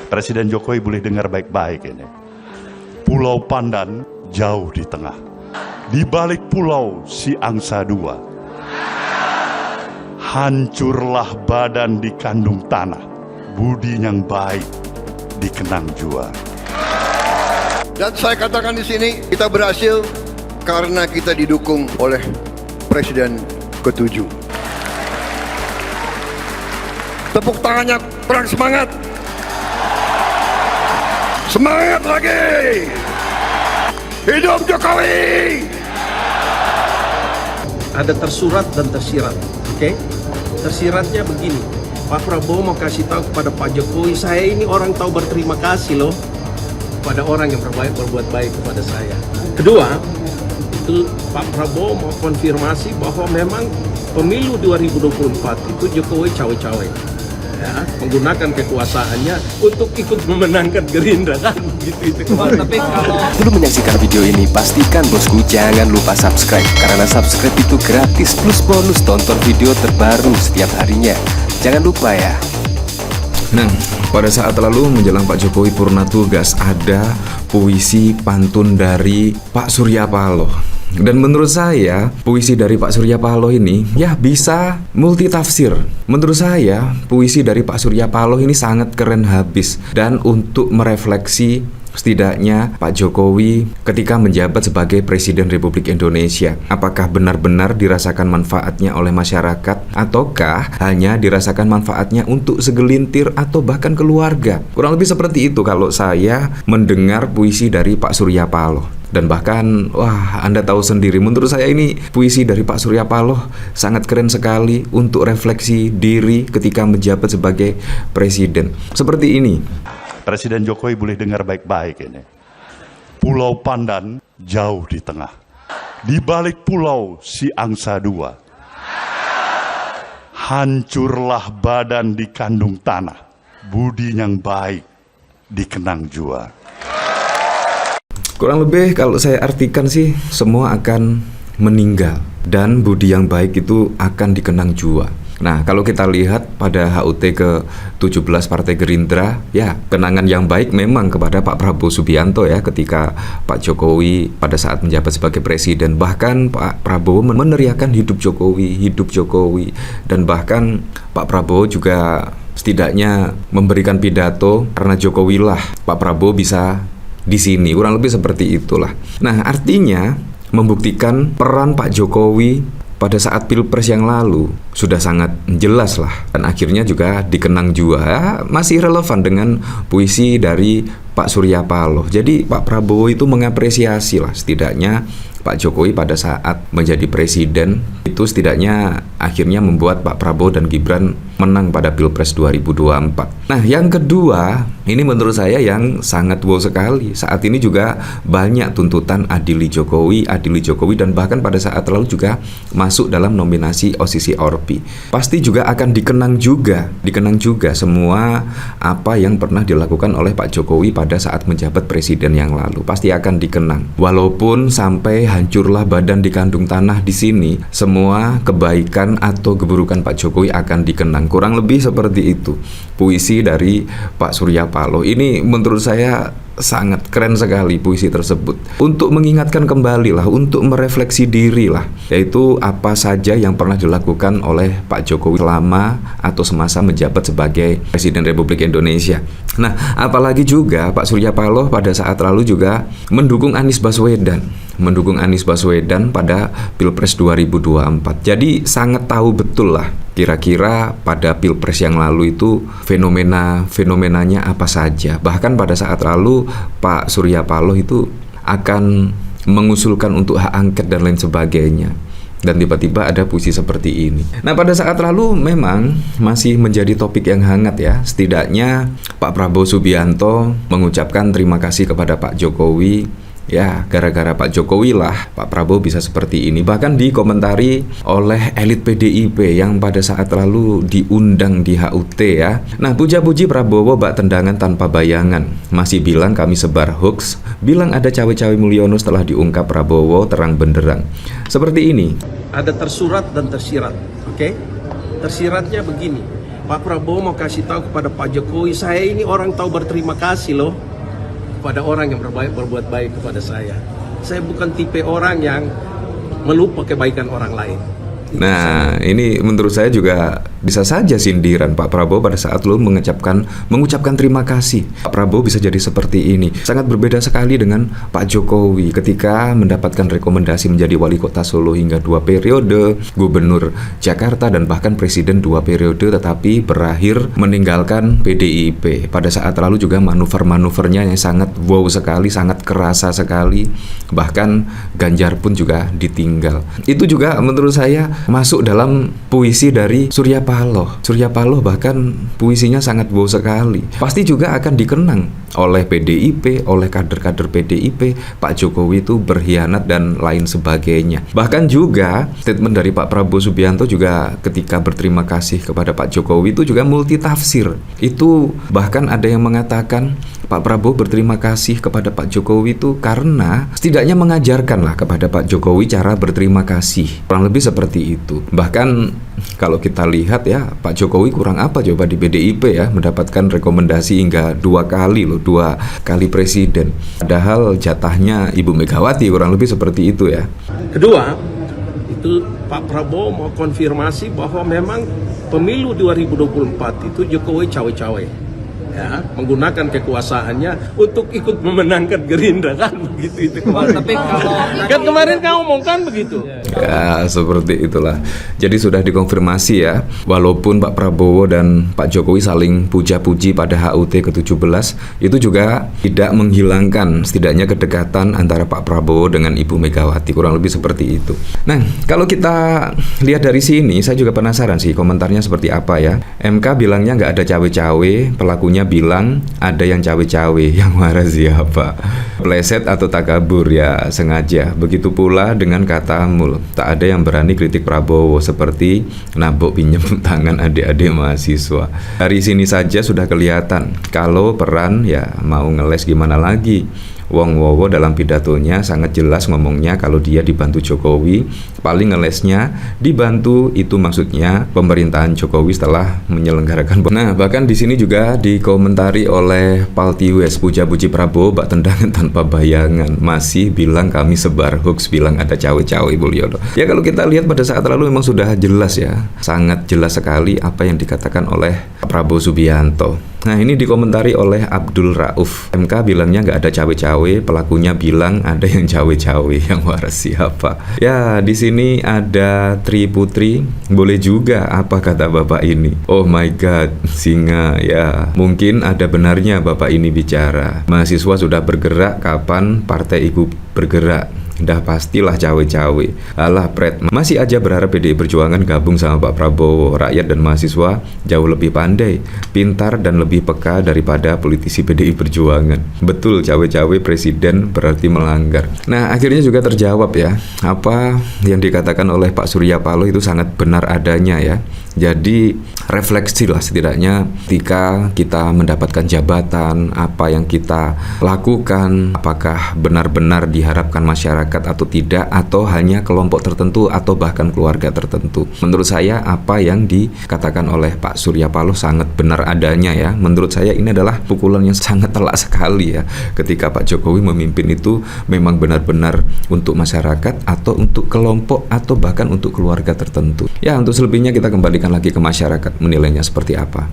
Presiden Jokowi boleh dengar baik-baik ini. Pulau Pandan jauh di tengah. Di balik pulau si angsa dua. Hancurlah badan dikandung tanah. Budi yang baik dikenang jua. Dan saya katakan di sini, kita berhasil karena kita didukung oleh Presiden ke-7. Tepuk tangannya, kurang semangat. Semangat lagi. Hidup Jokowi. Ada tersurat dan tersirat, oke? Tersiratnya begini, Pak Prabowo mau kasih tahu kepada Pak Jokowi, saya ini orang tahu berterima kasih loh pada orang yang berbuat baik kepada saya. Kedua, itu Pak Prabowo mau konfirmasi bahwa memang pemilu 2024 itu Jokowi cawe-cawe, ya, menggunakan kekuasaannya untuk ikut memenangkan Gerindra kan gitu itu. Tapi kalau belum menyaksikan video ini, pastikan bosku jangan lupa subscribe, karena subscribe itu gratis plus bonus tonton video terbaru setiap harinya. Jangan lupa ya. Nah, pada saat lalu menjelang Pak Jokowi purna tugas, ada puisi pantun dari Pak Surya Paloh. Dan menurut saya, puisi dari Pak Surya Paloh ini ya bisa multitafsir. Menurut saya, puisi dari Pak Surya Paloh ini sangat keren habis. Dan untuk merefleksi setidaknya Pak Jokowi ketika menjabat sebagai Presiden Republik Indonesia, apakah benar-benar dirasakan manfaatnya oleh masyarakat, ataukah hanya dirasakan manfaatnya untuk segelintir atau bahkan keluarga. Kurang lebih seperti itu kalau saya mendengar puisi dari Pak Surya Paloh. Dan bahkan, wah, Anda tahu sendiri, menurut saya ini puisi dari Pak Surya Paloh sangat keren sekali untuk refleksi diri ketika menjabat sebagai presiden. Seperti ini. Presiden Jokowi boleh dengar baik-baik ini. Pulau Pandan jauh di tengah. Di balik pulau si angsa dua. Hancurlah badan dikandung tanah. Budi yang baik dikenang jua. Kurang lebih kalau saya artikan sih, semua akan meninggal dan budi yang baik itu akan dikenang jua. Nah, kalau kita lihat pada HUT ke-17 Partai Gerindra, ya, kenangan yang baik memang kepada Pak Prabowo Subianto ya, ketika Pak Jokowi pada saat menjabat sebagai presiden. Bahkan Pak Prabowo meneriakan hidup Jokowi, dan bahkan Pak Prabowo juga setidaknya memberikan pidato karena Jokowi lah Pak Prabowo bisa di sini. Kurang lebih seperti itulah. Nah, artinya membuktikan peran Pak Jokowi pada saat Pilpres yang lalu sudah sangat jelas lah, dan akhirnya juga dikenang jua, ya, masih relevan dengan puisi dari Pak Surya Paloh. Jadi Pak Prabowo itu mengapresiasi lah setidaknya Pak Jokowi pada saat menjadi presiden itu setidaknya akhirnya membuat Pak Prabowo dan Gibran menang pada Pilpres 2024. Nah, yang kedua, ini menurut saya yang sangat wow sekali. Saat ini juga banyak tuntutan adili Jokowi, dan bahkan pada saat lalu juga masuk dalam nominasi OSISI ORPI. Pasti juga akan dikenang juga semua apa yang pernah dilakukan oleh Pak Jokowi pada saat menjabat presiden yang lalu. Pasti akan dikenang. Walaupun sampai hancurlah badan dikandung tanah di sini, semua kebaikan atau keburukan Pak Jokowi akan dikenang. Kurang lebih seperti itu puisi dari Pak Surya Paloh. Ini menurut saya sangat keren sekali puisi tersebut, untuk mengingatkan kembali lah, untuk merefleksi diri lah, yaitu apa saja yang pernah dilakukan oleh Pak Jokowi selama atau semasa menjabat sebagai Presiden Republik Indonesia. Nah, apalagi juga Pak Surya Paloh pada saat lalu juga mendukung Anies Baswedan pada Pilpres 2024. Jadi sangat tahu betul lah kira-kira pada Pilpres yang lalu itu fenomenanya apa saja. Bahkan pada saat lalu Pak Surya Paloh itu akan mengusulkan untuk hak angket dan lain sebagainya. Dan tiba-tiba ada puisi seperti ini. Nah, pada saat lalu memang masih menjadi topik yang hangat ya. Setidaknya Pak Prabowo Subianto mengucapkan terima kasih kepada Pak Jokowi. Ya, gara-gara Pak Jokowi lah Pak Prabowo bisa seperti ini. Bahkan dikomentari oleh elit PDIP yang pada saat lalu diundang di HUT ya. Nah, puja-puji Prabowo bak tendangan tanpa bayangan. Masih bilang kami sebar hoax. Bilang ada cawe-cawe Mulyono setelah diungkap Prabowo terang benderang. Seperti ini. Ada tersurat dan tersirat, oke? Tersiratnya begini, Pak Prabowo mau kasih tahu kepada Pak Jokowi, saya ini orang tahu berterima kasih loh kepada orang yang berbuat baik kepada saya. Saya bukan tipe orang yang melupa kebaikan orang lain. Nah, ini menurut saya juga bisa saja sindiran Pak Prabowo pada saat lo mengucapkan terima kasih. Pak Prabowo bisa jadi seperti ini. Sangat berbeda sekali dengan Pak Jokowi ketika mendapatkan rekomendasi menjadi wali kota Solo hingga 2 periode, gubernur Jakarta dan bahkan presiden 2 periode, tetapi berakhir meninggalkan PDIP. Pada saat lalu juga manuver-manuvernya yang sangat wow sekali, sangat kerasa sekali. Bahkan Ganjar pun juga ditinggal. Itu juga menurut saya masuk dalam puisi dari Surya Paloh. Surya Paloh bahkan puisinya sangat wow sekali. Pasti juga akan dikenang oleh PDIP, oleh kader-kader PDIP, Pak Jokowi itu berkhianat dan lain sebagainya. Bahkan juga statement dari Pak Prabowo Subianto juga ketika berterima kasih kepada Pak Jokowi itu juga multitafsir. Itu bahkan ada yang mengatakan Pak Prabowo berterima kasih kepada Pak Jokowi itu karena setidaknya mengajarkan lah kepada Pak Jokowi cara berterima kasih. Kurang lebih seperti itu. Bahkan kalau kita lihat ya, Pak Jokowi kurang apa coba di PDIP ya, mendapatkan rekomendasi hingga 2 kali loh, 2 kali presiden. Padahal jatahnya Ibu Megawati, kurang lebih seperti itu ya. Kedua, itu Pak Prabowo mau konfirmasi bahwa memang pemilu 2024 itu Jokowi cawe-cawe. Ya, menggunakan kekuasaannya untuk ikut memenangkan Gerindra kan begitu itu kemarin. Tapi kan kemarin kamu ngomong kan begitu. Ya, seperti itulah. Jadi sudah dikonfirmasi ya, walaupun Pak Prabowo dan Pak Jokowi saling puja-puji pada HUT ke-17, itu juga tidak menghilangkan setidaknya kedekatan antara Pak Prabowo dengan Ibu Megawati, kurang lebih seperti itu. Nah, kalau kita lihat dari sini, saya juga penasaran sih komentarnya seperti apa ya. MK bilangnya nggak ada cawe-cawe, pelakunya bilang ada yang cawe-cawe, yang marah siapa? Pleset atau takabur ya sengaja. Begitu pula dengan kata Mul, tak ada yang berani kritik Prabowo seperti nabok pinjam tangan adik-adik mahasiswa. Dari sini saja sudah kelihatan kalau peran ya mau ngeles gimana lagi. Wong Wowo dalam pidatonya sangat jelas ngomongnya kalau dia dibantu Jokowi, paling ngelesnya dibantu itu maksudnya pemerintahan Jokowi setelah menyelenggarakan. Nah, bahkan di sini juga dikomentari oleh Paltiwes, puja-puji Prabowo bak tendangan tanpa bayangan, masih bilang kami sebar hoax, bilang ada cawe-cawe Mulyono. Ya kalau kita lihat pada saat lalu memang sudah jelas ya, sangat jelas sekali apa yang dikatakan oleh Prabowo Subianto. Nah, ini dikomentari oleh Abdul Rauf. MK bilangnya nggak ada cawe-cawe, pelakunya bilang ada yang cawe-cawe, yang waras siapa? Ya, di sini ada Tri Putri. Boleh juga apa kata Bapak ini? Oh my God, singa ya. Mungkin ada benarnya Bapak ini bicara. Mahasiswa sudah bergerak, kapan partai ikut bergerak? Dah pastilah cawe-cawe. Alah Pret, masih aja berharap PDI Perjuangan gabung sama Pak Prabowo. Rakyat dan mahasiswa jauh lebih pandai, pintar dan lebih peka daripada politisi PDI Perjuangan. Betul, cawe-cawe presiden berarti melanggar. Nah, akhirnya juga terjawab ya, apa yang dikatakan oleh Pak Surya Paloh itu sangat benar adanya ya. Jadi refleksi lah setidaknya ketika kita mendapatkan jabatan, apa yang kita lakukan, apakah benar-benar diharapkan masyarakat atau tidak, atau hanya kelompok tertentu atau bahkan keluarga tertentu. Menurut saya apa yang dikatakan oleh Pak Surya Paloh sangat benar adanya ya. Menurut saya ini adalah pukulan yang sangat telak sekali ya, ketika Pak Jokowi memimpin itu memang benar-benar untuk masyarakat atau untuk kelompok atau bahkan untuk keluarga tertentu. Ya, untuk selebihnya kita kembalikan lagi ke masyarakat menilainya seperti apa.